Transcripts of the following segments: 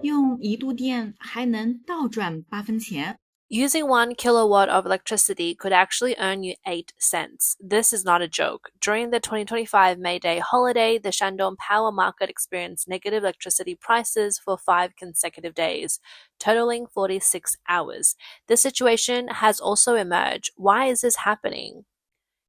用一度电还能倒赚8分钱。Using 1 kilowatt of electricity could actually earn you 8 cents. This is not a joke. During the 2025 May Day holiday, the Shandong power market experienced negative electricity prices for 5 consecutive days, totaling 46 hours. This situation has also emerged. Why is this happening?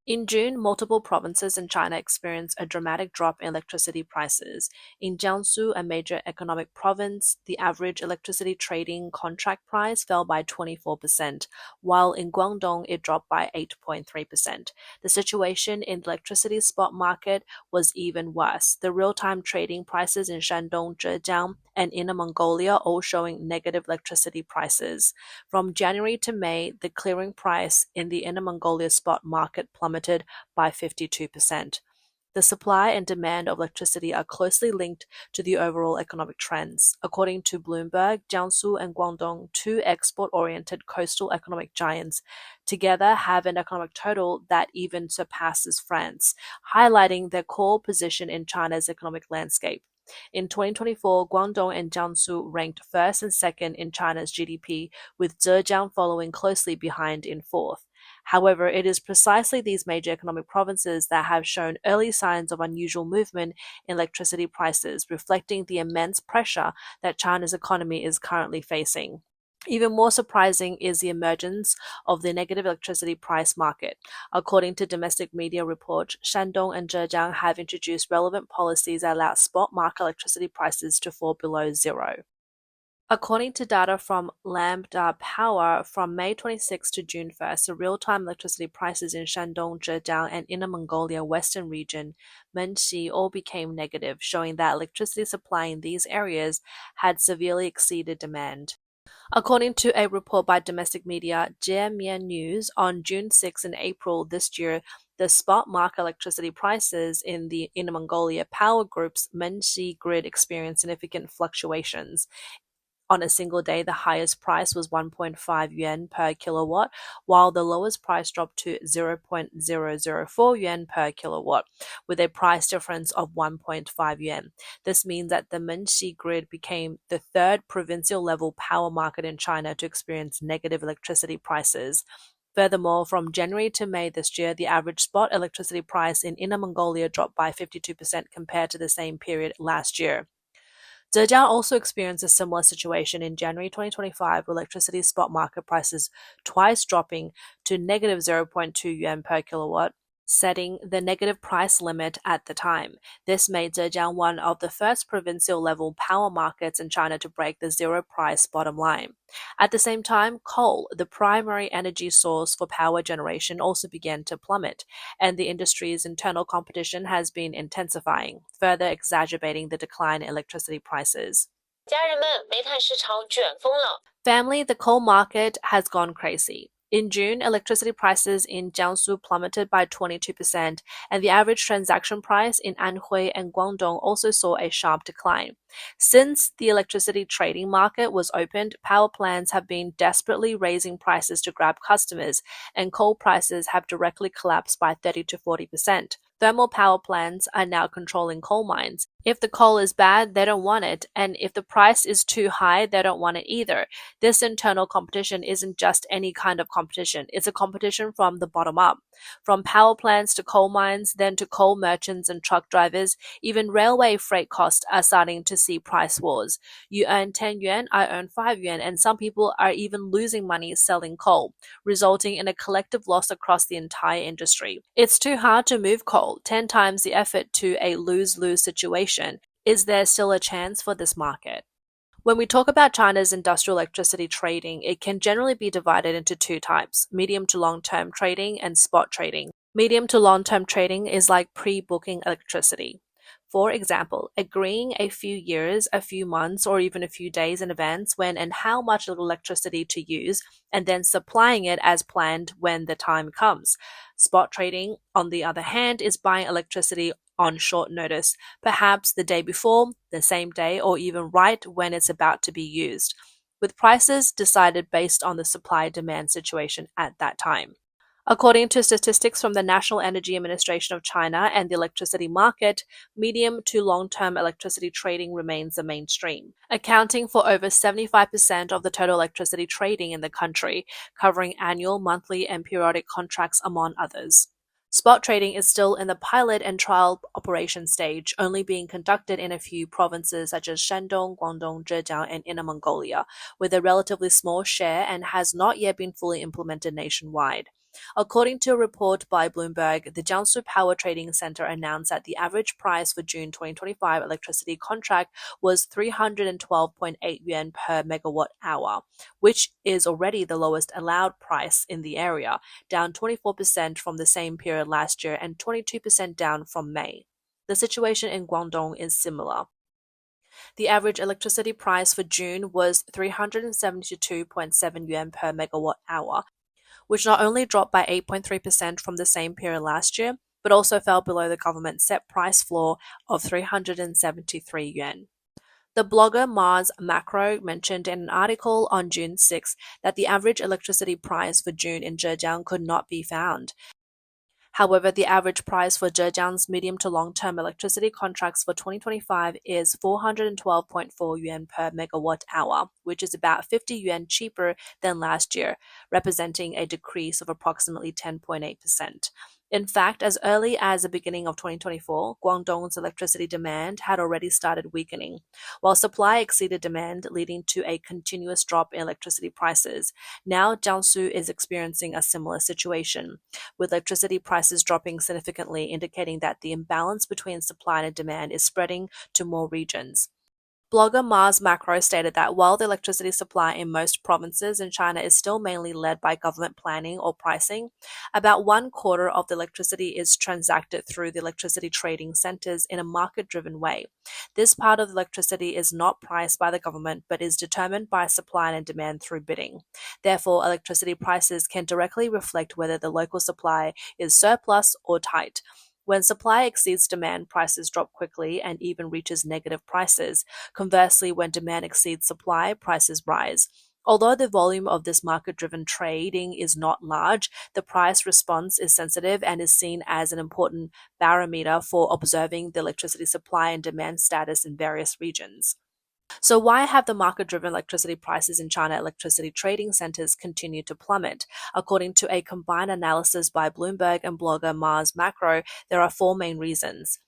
In June, multiple provinces in China experienced a dramatic drop in electricity prices. In Jiangsu, a major economic province, the average electricity trading contract price fell by 24%, while in Guangdong it dropped by 8.3%. The situation in the electricity spot market was even worse. The real-time trading prices in Shandong, Zhejiang, and Inner Mongolia all showing negative electricity prices. From January to May, the clearing price in the Inner Mongolia spot market plummeted by 52%. The supply and demand of electricity are closely linked to the overall economic trends. According to Bloomberg, Jiangsu and Guangdong, two export-oriented coastal economic giants, together have an economic total that even surpasses France, highlighting their core position in China's economic landscape. In 2024, Guangdong and Jiangsu ranked first and second in China's GDP, with Zhejiang following closely behind in fourth. However, it is precisely these major economic provinces that have shown early signs of unusual movement in electricity prices, reflecting the immense pressure that China's economy is currently facing. Even more surprising is the emergence of the negative electricity price market. According to domestic media reports, Shandong and Zhejiang have introduced relevant policies that allow spot market electricity prices to fall below zero. According to data from Lambda Power, from May 26 to June 1st, the real-time electricity prices in Shandong, Zhejiang, and Inner Mongolia Western region, Menxi, all became negative, showing that electricity supply in these areas had severely exceeded demand. According to a report by domestic media Jiemian News, on June 6 and April this year, the spot market electricity prices in the Inner Mongolia power group's Menxi grid experienced significant fluctuations. On a single day, the highest price was 1.5 yuan per kilowatt, while the lowest price dropped to 0.004 yuan per kilowatt, with a price difference of 1.5 yuan. This means that the Menxi grid became the third provincial level power market in China to experience negative electricity prices. Furthermore, from January to May this year, the average spot electricity price in Inner Mongolia dropped by 52% compared to the same period last year. Zhejiang also experienced a similar situation in January 2025, with electricity spot market prices twice dropping to negative 0.2 yuan per kilowatt, setting the negative price limit at the time. This made Zhejiang one of the first provincial-level power markets in China to break the zero-price bottom line. At the same time, coal, the primary energy source for power generation, also began to plummet, and the industry's internal competition has been intensifying, further exacerbating the decline in electricity prices. Family, the coal market has gone crazy. In June, electricity prices in Jiangsu plummeted by 22%, and the average transaction price in Anhui and Guangdong also saw a sharp decline. Since the electricity trading market was opened, power plants have been desperately raising prices to grab customers, and coal prices have directly collapsed by 30 to 40%. Thermal power plants are now controlling coal mines. If the coal is bad, they don't want it, and if the price is too high, they don't want it either. This internal competition isn't just any kind of competition, it's a competition from the bottom up. From power plants to coal mines, then to coal merchants and truck drivers, even railway freight costs are starting to see price wars. You earn 10 yuan, I earn 5 yuan, and some people are even losing money selling coal, resulting in a collective loss across the entire industry. It's too hard to move coal, 10 times the effort to a lose-lose situation. Is there still a chance for this market? When we talk about China's industrial electricity trading, it can generally be divided into two types: medium to long-term trading and spot trading. Medium to long-term trading is like pre-booking electricity. For example, agreeing a few years, a few months, or even a few days in advance when and how much electricity to use, and then supplying it as planned when the time comes. Spot trading, on the other hand, is buying electricity on short notice, perhaps the day before, the same day, or even right when it's about to be used, with prices decided based on the supply-demand situation at that time. According to statistics from the National Energy Administration of China and the electricity market, medium to long-term electricity trading remains the mainstream, accounting for over 75% of the total electricity trading in the country, covering annual, monthly, and periodic contracts among others. Spot trading is still in the pilot and trial operation stage, only being conducted in a few provinces such as Shandong, Guangdong, Zhejiang, and Inner Mongolia, with a relatively small share and has not yet been fully implemented nationwide. According to a report by Bloomberg, the Jiangsu Power Trading Center announced that the average price for June 2025 electricity contract was 312.8 yuan per megawatt hour, which is already the lowest allowed price in the area, down 24% from the same period last year and 22% down from May. The situation in Guangdong is similar. The average electricity price for June was 372.7 yuan per megawatt hour, which not only dropped by 8.3% from the same period last year, but also fell below the government set price floor of 373 yuan. The blogger Mars Macro mentioned in an article on June 6 that the average electricity price for June in Zhejiang could not be found. However, the average price for Zhejiang's medium to long-term electricity contracts for 2025 is 412.4 yuan per megawatt hour, which is about 50 yuan cheaper than last year, representing a decrease of approximately 10.8%. In fact, as early as the beginning of 2024, Guangdong's electricity demand had already started weakening, while supply exceeded demand, leading to a continuous drop in electricity prices. Now, Jiangsu is experiencing a similar situation, with electricity prices dropping significantly, indicating that the imbalance between supply and demand is spreading to more regions. Blogger Mars Macro stated that while the electricity supply in most provinces in China is still mainly led by government planning or pricing, about 1/4 of the electricity is transacted through the electricity trading centers in a market-driven way. This part of electricity is not priced by the government but is determined by supply and demand through bidding. Therefore, electricity prices can directly reflect whether the local supply is surplus or tight. When supply exceeds demand, prices drop quickly and even reaches negative prices. Conversely, when demand exceeds supply, prices rise. Although the volume of this market-driven trading is not large, the price response is sensitive and is seen as an important barometer for observing the electricity supply and demand status in various regions. So why have the market-driven electricity prices in China electricity trading centers continued to plummet? According to a combined analysis by Bloomberg and blogger Mars Macro, there are four main reasons.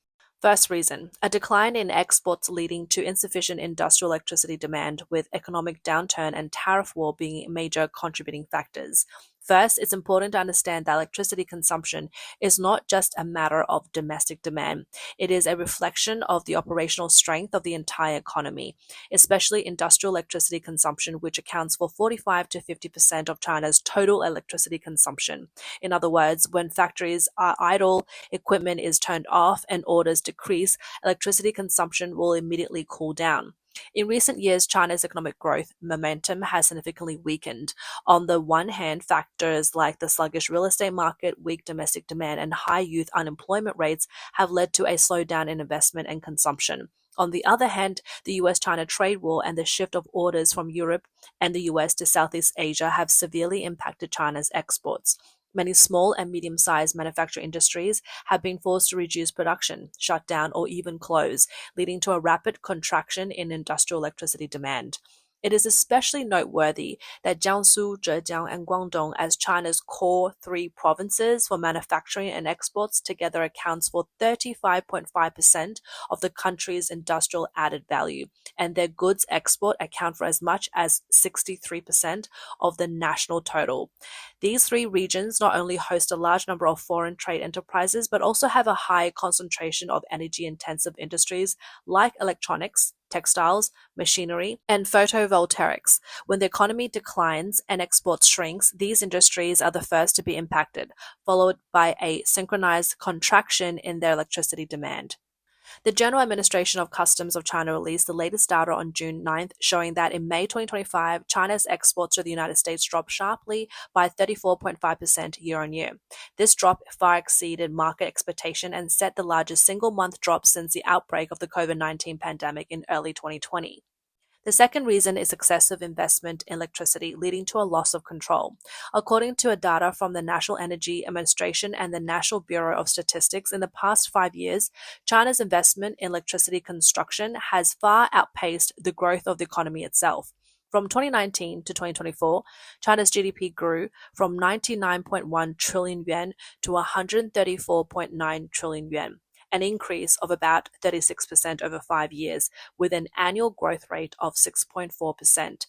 First reason, a decline in exports leading to insufficient industrial electricity demand, with economic downturn and tariff war being major contributing factors. First, it's important to understand that electricity consumption is not just a matter of domestic demand. It is a reflection of the operational strength of the entire economy, especially industrial electricity consumption, which accounts for 45 to 50% of China's total electricity consumption. In other words, when factories are idle, equipment is turned off, and orders decrease, electricity consumption will immediately cool down. In recent years, China's economic growth momentum has significantly weakened. On the one hand, factors like the sluggish real estate market, weak domestic demand, and high youth unemployment rates have led to a slowdown in investment and consumption. On the other hand, the US-China trade war and the shift of orders from Europe and the US to Southeast Asia have severely impacted China's exports. Many small and medium-sized manufacturing industries have been forced to reduce production, shut down, or even close, leading to a rapid contraction in industrial electricity demand. It is especially noteworthy that Jiangsu, Zhejiang, and Guangdong, as China's core three provinces for manufacturing and exports, together accounts for 35.5% of the country's industrial added value, and their goods export account for as much as 63% of the national total. These three regions not only host a large number of foreign trade enterprises, but also have a high concentration of energy-intensive industries like electronics, textiles, machinery, and photovoltaics. When the economy declines and exports shrinks, these industries are the first to be impacted, followed by a synchronized contraction in their electricity demand. The General Administration of Customs of China released the latest data on June 9th, showing that in May 2025, China's exports to the United States dropped sharply by 34.5% year-on-year. This drop far exceeded market expectation and set the largest single-month drop since the outbreak of the COVID-19 pandemic in early 2020. The second reason is excessive investment in electricity, leading to a loss of control. According to data from the National Energy Administration and the National Bureau of Statistics, in the past 5 years, China's investment in electricity construction has far outpaced the growth of the economy itself. From 2019 to 2024, China's GDP grew from 99.1 trillion yuan to 134.9 trillion yuan, an increase of about 36% over 5 years, with an annual growth rate of 6.4%.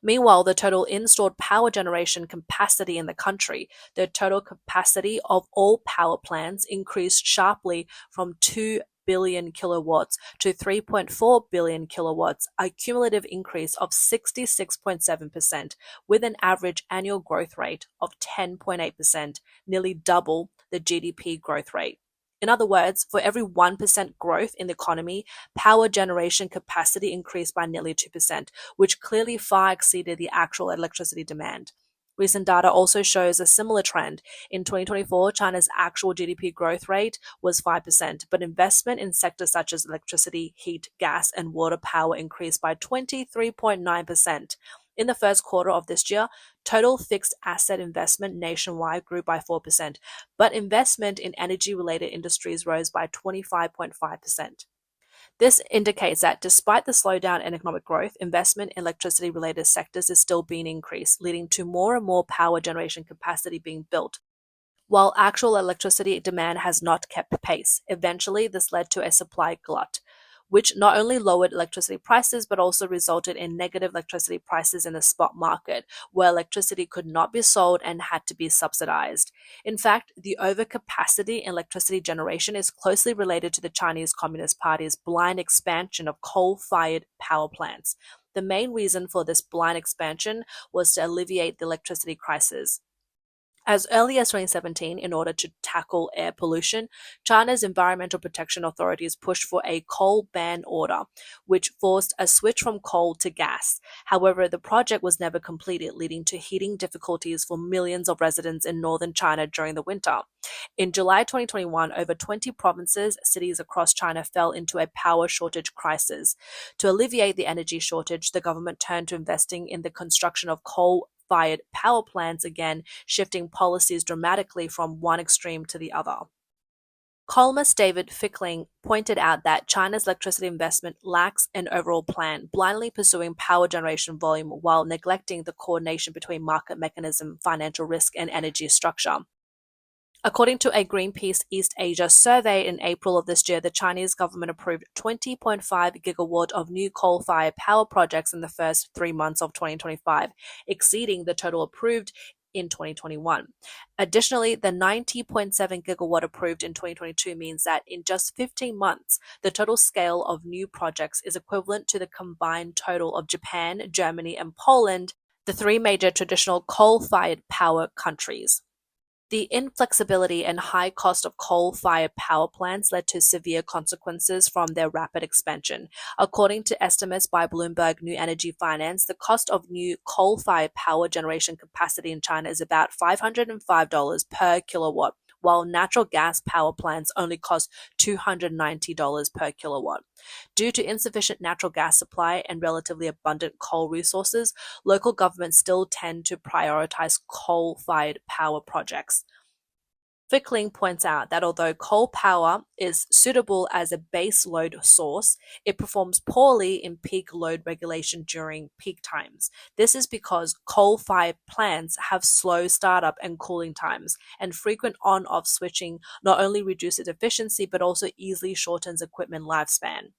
Meanwhile, the total installed power generation capacity in the country, the total capacity of all power plants, increased sharply from 2 billion kilowatts to 3.4 billion kilowatts, a cumulative increase of 66.7%, with an average annual growth rate of 10.8%, nearly double the GDP growth rate. In other words, for every 1% growth in the economy, power generation capacity increased by nearly 2%, which clearly far exceeded the actual electricity demand. Recent data also shows a similar trend. In 2024, China's actual GDP growth rate was 5%, but investment in sectors such as electricity, heat, gas, and water power increased by 23.9%. In the first quarter of this year, total fixed asset investment nationwide grew by 4%, but investment in energy-related industries rose by 25.5%. This indicates that despite the slowdown in economic growth, investment in electricity-related sectors is still being increased, leading to more and more power generation capacity being built, while actual electricity demand has not kept pace. Eventually, this led to a supply glut, which not only lowered electricity prices but also resulted in negative electricity prices in the spot market, where electricity could not be sold and had to be subsidized. In fact, the overcapacity in electricity generation is closely related to the Chinese Communist Party's blind expansion of coal-fired power plants. The main reason for this blind expansion was to alleviate the electricity crisis. As early as 2017, in order to tackle air pollution, China's environmental protection authorities pushed for a coal ban order, which forced a switch from coal to gas. However, the project was never completed, leading to heating difficulties for millions of residents in northern China during the winter. In July 2021, over 20 provinces, cities across China fell into a power shortage crisis. To alleviate the energy shortage, the government turned to investing in the construction of coal-fired power plants again, shifting policies dramatically from one extreme to the other. Columnist David Fickling pointed out that China's electricity investment lacks an overall plan, blindly pursuing power generation volume while neglecting the coordination between market mechanism, financial risk, and energy structure. According to a Greenpeace East Asia survey in April of this year, the Chinese government approved 20.5 gigawatt of new coal-fired power projects in the first 3 months of 2025, exceeding the total approved in 2021. Additionally, the 90.7 gigawatt approved in 2022 means that in just 15 months, the total scale of new projects is equivalent to the combined total of Japan, Germany, and Poland, the three major traditional coal-fired power countries. The inflexibility and high cost of coal-fired power plants led to severe consequences from their rapid expansion. According to estimates by Bloomberg New Energy Finance, the cost of new coal-fired power generation capacity in China is about $505 per kilowatt, while natural gas power plants only cost $290 per kilowatt. Due to insufficient natural gas supply and relatively abundant coal resources, local governments still tend to prioritize coal-fired power projects. Fickling points out that although coal power is suitable as a base load source, it performs poorly in peak load regulation during peak times. This is because coal-fired plants have slow startup and cooling times, and frequent on-off switching not only reduces efficiency but also easily shortens equipment lifespan.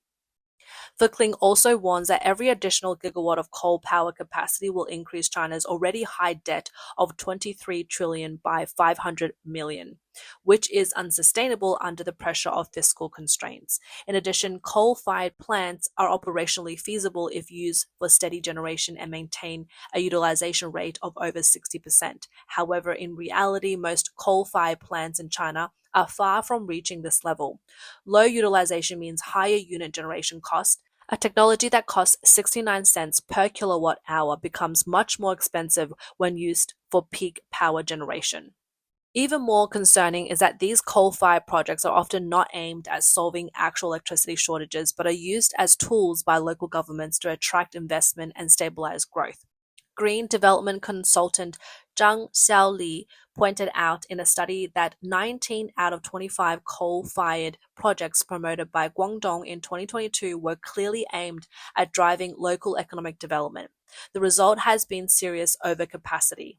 Fickling also warns that every additional gigawatt of coal power capacity will increase China's already high debt of 23 trillion by 500 million, which is unsustainable under the pressure of fiscal constraints. In addition, coal-fired plants are operationally feasible if used for steady generation and maintain a utilization rate of over 60%. However, in reality, most coal-fired plants in China are far from reaching this level. Low utilization means higher unit generation cost. A technology that costs 69 cents per kilowatt hour becomes much more expensive when used for peak power generation. Even more concerning is that these coal-fired projects are often not aimed at solving actual electricity shortages, but are used as tools by local governments to attract investment and stabilize growth. Green development consultant Zhang Xiaoli pointed out in a study that 19 out of 25 coal-fired projects promoted by Guangdong in 2022 were clearly aimed at driving local economic development. The result has been serious overcapacity.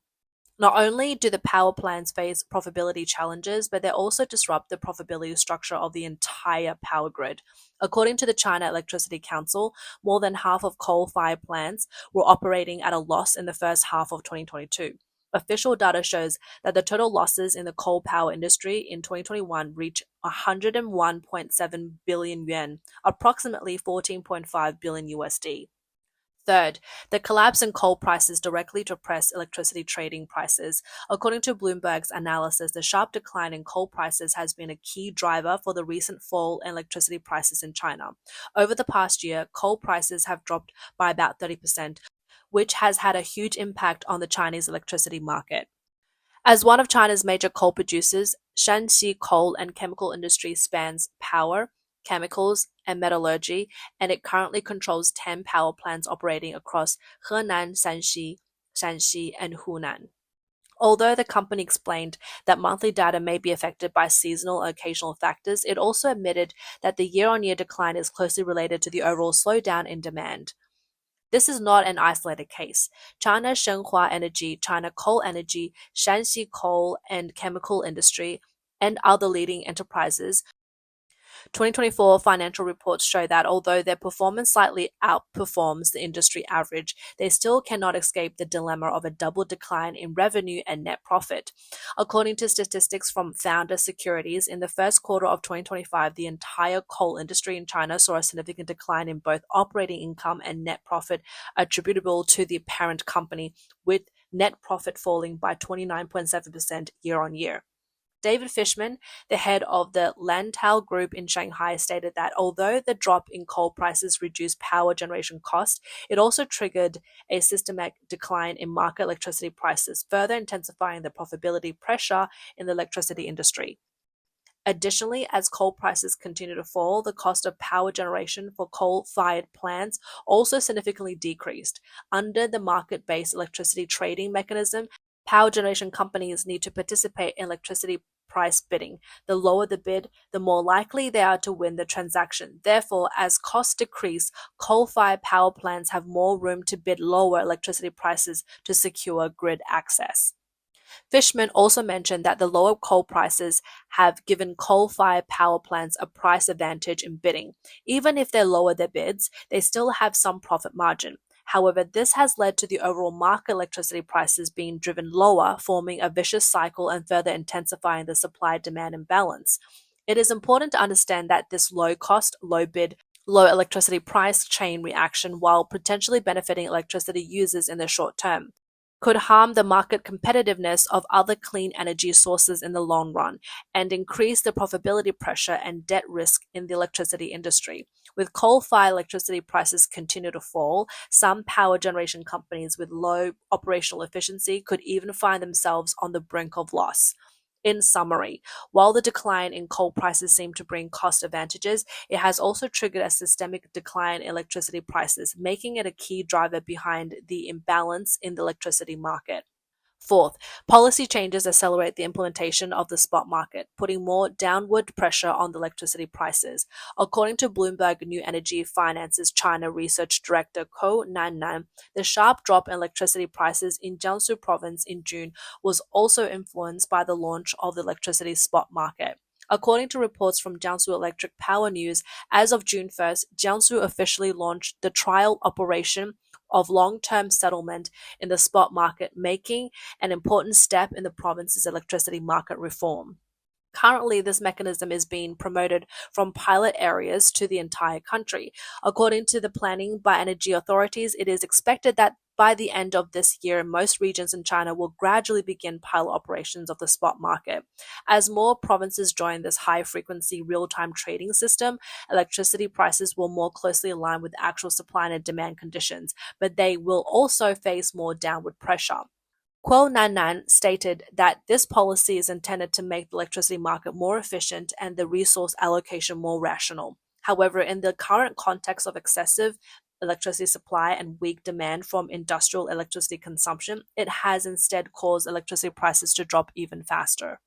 Not only do the power plants face profitability challenges, but they also disrupt the profitability structure of the entire power grid. According to the China Electricity Council, more than half of coal-fired plants were operating at a loss in the first half of 2022. Official data shows that the total losses in the coal power industry in 2021 reached 101.7 billion yuan, approximately 14.5 billion USD. Third, the collapse in coal prices directly depressed electricity trading prices. According to Bloomberg's analysis, the sharp decline in coal prices has been a key driver for the recent fall in electricity prices in China. Over the past year, coal prices have dropped by about 30%, which has had a huge impact on the Chinese electricity market. As one of China's major coal producers, Shanxi coal and chemical industry spans power, chemicals, and metallurgy, and it currently controls 10 power plants operating across Henan, Shanxi, and Hunan. Although the company explained that monthly data may be affected by seasonal or occasional factors, it also admitted that the year on year decline is closely related to the overall slowdown in demand. This is not an isolated case. China Shenhua Energy, China Coal Energy, Shanxi Coal and Chemical Industry, and other leading enterprises 2024 financial reports show that although their performance slightly outperforms the industry average, they still cannot escape the dilemma of a double decline in revenue and net profit. According to statistics from Founder Securities, in the first quarter of 2025, the entire coal industry in China saw a significant decline in both operating income and net profit attributable to the parent company, with net profit falling by 29.7% year on year. David Fishman, the head of the Lantau Group in Shanghai, stated that although the drop in coal prices reduced power generation costs, it also triggered a systemic decline in market electricity prices, further intensifying the profitability pressure in the electricity industry. Additionally, as coal prices continue to fall, the cost of power generation for coal-fired plants also significantly decreased. Under the market-based electricity trading mechanism, power generation companies need to participate in electricity price bidding. The lower the bid, the more likely they are to win the transaction. Therefore, as costs decrease, coal-fired power plants have more room to bid lower electricity prices to secure grid access. Fishman also mentioned that the lower coal prices have given coal-fired power plants a price advantage in bidding. Even if they lower their bids, they still have some profit margin. However, this has led to the overall market electricity prices being driven lower, forming a vicious cycle and further intensifying the supply-demand imbalance. It is important to understand that this low cost, low bid, low electricity price chain reaction, while potentially benefiting electricity users in the short term, could harm the market competitiveness of other clean energy sources in the long run and increase the profitability pressure and debt risk in the electricity industry. With coal-fired electricity prices continue to fall, some power generation companies with low operational efficiency could even find themselves on the brink of loss. In summary, while the decline in coal prices seem to bring cost advantages, it has also triggered a systemic decline in electricity prices, making it a key driver behind the imbalance in the electricity market. Fourth, policy changes accelerate the implementation of the spot market, putting more downward pressure on the electricity prices. According to Bloomberg New Energy Finance's China Research Director Ko Nannan, the sharp drop in electricity prices in Jiangsu province in June was also influenced by the launch of the electricity spot market. According to reports from Jiangsu Electric Power News, as of June 1st, Jiangsu officially launched the trial operation of long-term settlement in the spot market, making an important step in the province's electricity market reform. Currently, this mechanism is being promoted from pilot areas to the entire country. According to the planning by energy authorities, it is expected that by the end of this year, most regions in China will gradually begin pilot operations of the spot market. As more provinces join this high-frequency real-time trading system, electricity prices will more closely align with actual supply and demand conditions, but they will also face more downward pressure. Kuo Nannan stated that this policy is intended to make the electricity market more efficient and the resource allocation more rational. However, in the current context of excessive electricity supply and weak demand from industrial electricity consumption, it has instead caused electricity prices to drop even faster.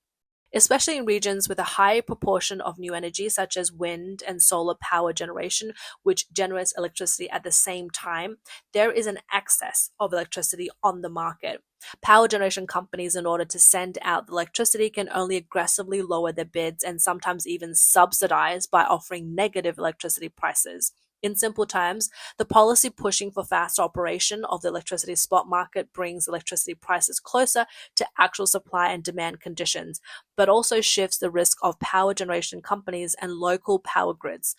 Especially in regions with a high proportion of new energy, such as wind and solar power generation, which generates electricity at the same time, there is an excess of electricity on the market. Power generation companies, in order to send out the electricity, can only aggressively lower their bids and sometimes even subsidize by offering negative electricity prices. In simple terms, the policy pushing for faster operation of the electricity spot market brings electricity prices closer to actual supply and demand conditions, but also shifts the risk of power generation companies and local power grids.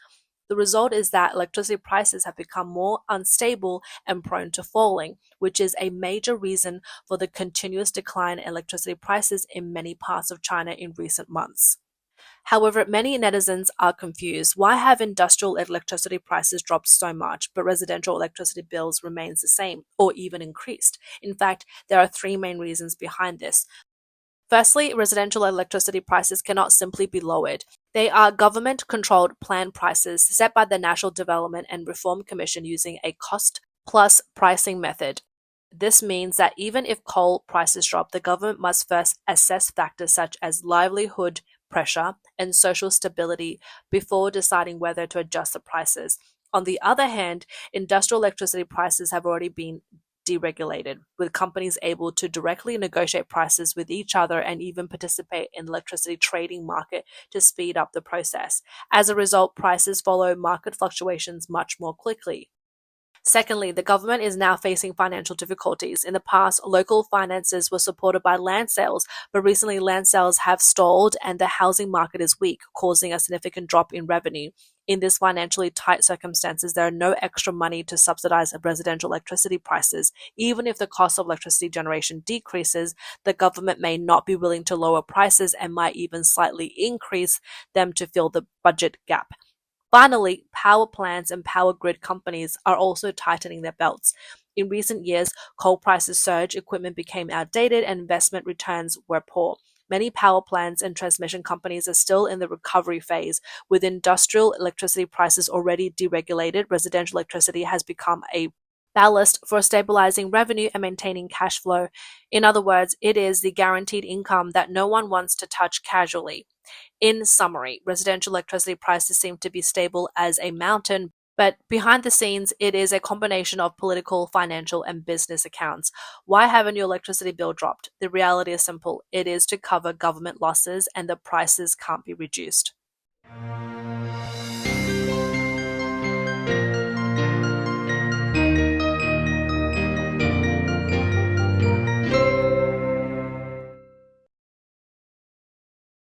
The result is that electricity prices have become more unstable and prone to falling, which is a major reason for the continuous decline in electricity prices in many parts of China in recent months. However, many netizens are confused. Why have industrial electricity prices dropped so much, but residential electricity bills remains the same or even increased? In fact, there are three main reasons behind this. Firstly, residential electricity prices cannot simply be lowered. They are government-controlled planned prices set by the National Development and Reform Commission using a cost-plus pricing method. This means that even if coal prices drop, the government must first assess factors such as livelihood pressure and social stability before deciding whether to adjust the prices. On the other hand, industrial electricity prices have already been deregulated, with companies able to directly negotiate prices with each other and even participate in the electricity trading market to speed up the process. As a result, prices follow market fluctuations much more quickly. Secondly, the government is now facing financial difficulties. In the past, local finances were supported by land sales, but recently land sales have stalled and the housing market is weak, causing a significant drop in revenue. In this financially tight circumstances, there are no extra money to subsidize residential electricity prices. Even if the cost of electricity generation decreases, the government may not be willing to lower prices and might even slightly increase them to fill the budget gap. Finally, power plants and power grid companies are also tightening their belts. In recent years, coal prices surged, equipment became outdated, and investment returns were poor. Many power plants and transmission companies are still in the recovery phase. With industrial electricity prices already deregulated, residential electricity has become a ballast for stabilizing revenue and maintaining cash flow. In other words, it is the guaranteed income that no one wants to touch casually. In summary, residential electricity prices seem to be stable as a mountain, but behind the scenes, it is a combination of political, financial, and business accounts. Why haven't your electricity bill dropped? The reality is simple. It is to cover government losses, and the prices can't be reduced.